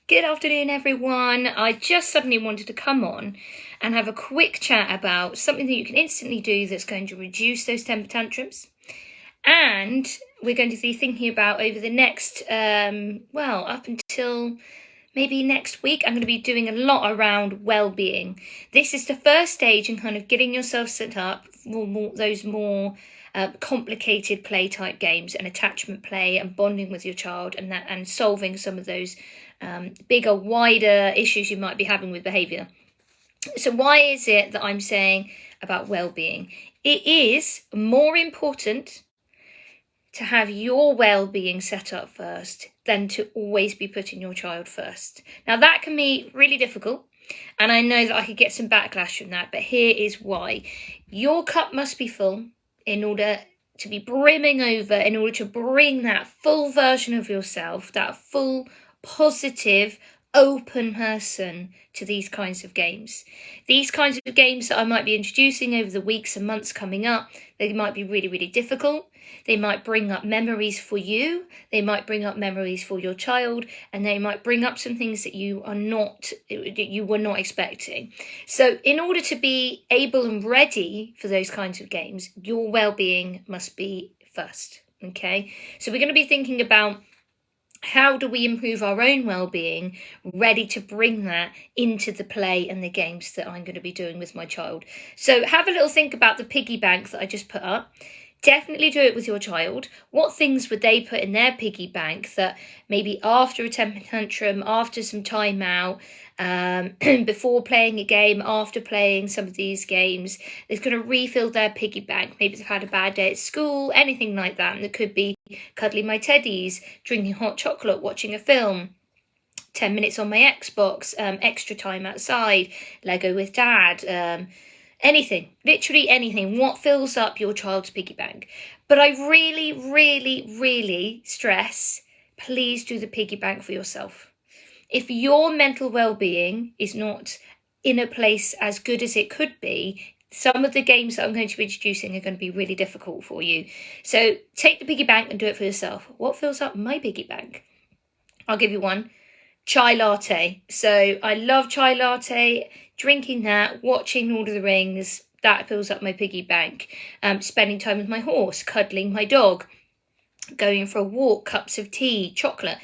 Good afternoon, everyone. I just suddenly wanted to come on and have a quick chat about something that you can instantly do that's going to reduce those temper tantrums. And we're going to be thinking about over the next, up until maybe next week, I'm going to be doing a lot around well-being. This is the first stage in kind of getting yourself set up for those more complicated play type games and attachment play and bonding with your child and solving some of those bigger, wider issues you might be having with behaviour. So why is it that I'm saying about well-being? It is more important to have your well-being set up first than to always be putting your child first. Now that can be really difficult, and I know that I could get some backlash from that, but here is why. Your cup must be full in order to be brimming over, in order to bring that full version of yourself, that full positive, open person to these kinds of games. These kinds of games that I might be introducing over the weeks and months coming up, they might be really, really difficult. They might bring up memories for you. They might bring up memories for your child, and they might bring up some things that you were not expecting. So in order to be able and ready for those kinds of games, your well-being must be first. Okay, so we're going to be thinking about how do we improve our own well-being, ready to bring that into the play and the games that I'm going to be doing with my child. So have a little think about the piggy bank that I just put up. Definitely do it with your child. What things would they put in their piggy bank that maybe after a temper tantrum, after some time out, before playing a game, after playing some of these games, is going to refill their piggy bank. Maybe they've had a bad day at school, anything like that. And it could be cuddling my teddies, drinking hot chocolate, watching a film, 10 minutes on my Xbox, extra time outside, Lego with dad, anything, literally anything. What fills up your child's piggy bank? But I really, really, really stress, please do the piggy bank for yourself. If your mental well-being is not in a place as good as it could be, some of the games that I'm going to be introducing are going to be really difficult for you. So take the piggy bank and do it for yourself. What fills up my piggy bank? I'll give you one. Chai latte. So I love chai latte, drinking that, watching Lord of the Rings, that fills up my piggy bank. Spending time with my horse, cuddling my dog, going for a walk, cups of tea, chocolate.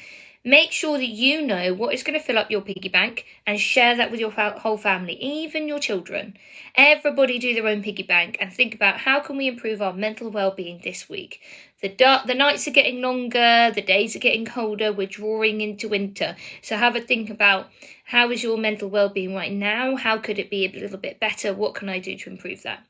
Make sure that you know what is going to fill up your piggy bank and share that with your whole family, even your children. Everybody do their own piggy bank and think about how can we improve our mental well-being this week. The nights are getting longer, the days are getting colder, we're drawing into winter. So have a think about how is your mental well-being right now? How could it be a little bit better? What can I do to improve that?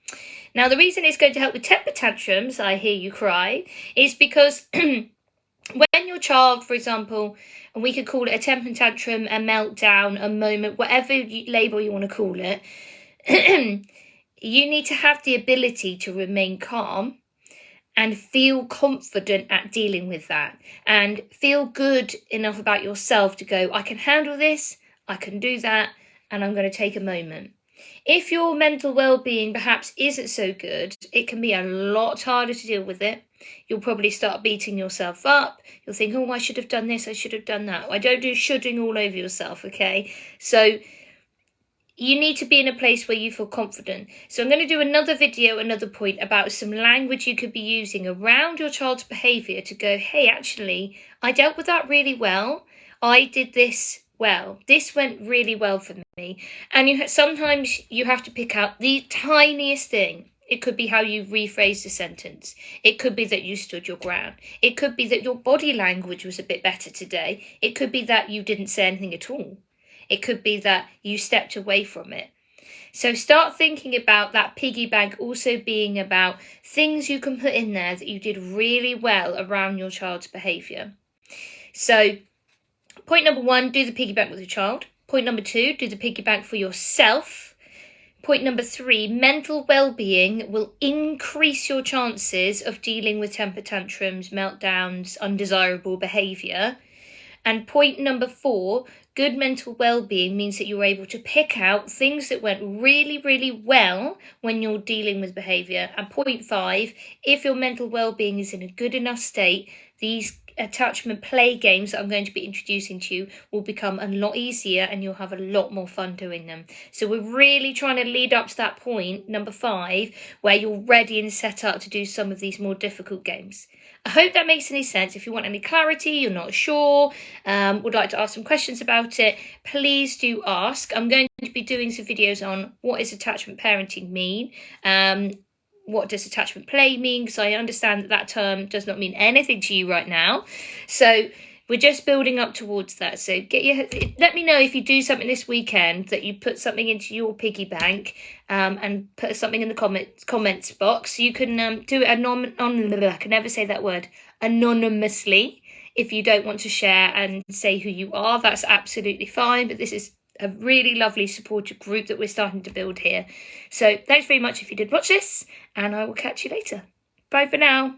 Now, the reason it's going to help with temper tantrums, I hear you cry, is because when your child, for example, and we could call it a temper tantrum, a meltdown, a moment, whatever label you want to call it, you need to have the ability to remain calm and feel confident at dealing with that and feel good enough about yourself to go, I can handle this, I can do that, and I'm going to take a moment. If your mental well-being perhaps isn't so good, it can be a lot harder to deal with it. You'll probably start beating yourself up. You'll think, oh, I should have done this, I should have done that. I don't do shoulding all over yourself, okay? So you need to be in a place where you feel confident. So I'm going to do another video, another point about some language you could be using around your child's behaviour to go, hey, actually, I dealt with that really well. I did this well. This went really well for me. And sometimes you have to pick out the tiniest thing. It could be how you rephrased a sentence. It could be that you stood your ground. It could be that your body language was a bit better today. It could be that you didn't say anything at all. It could be that you stepped away from it. So start thinking about that piggy bank also being about things you can put in there that you did really well around your child's behaviour. So point number 1, do the piggy bank with your child. Point number 2, do the piggy bank for yourself. Point number 3, mental well-being will increase your chances of dealing with temper tantrums, meltdowns, undesirable behaviour. And point number 4, good mental well-being means that you're able to pick out things that went really, really well when you're dealing with behaviour. And point 5, if your mental well-being is in a good enough state, these attachment play games that I'm going to be introducing to you will become a lot easier and you'll have a lot more fun doing them. So we're really trying to lead up to that point, number 5, where you're ready and set up to do some of these more difficult games. I hope that makes any sense. If you want any clarity, you're not sure, would like to ask some questions about it, please do ask. I'm going to be doing some videos on what is attachment parenting mean, what does attachment play mean, because I understand that that term does not mean anything to you right now. So we're just building up towards that. So let me know if you do something this weekend, that you put something into your piggy bank, and put something in the comments box. You can do it I can never say that word, anonymously. If you don't want to share and say who you are, that's absolutely fine. But this is a really lovely supportive group that we're starting to build here. So thanks very much if you did watch this, and I will catch you later. Bye for now.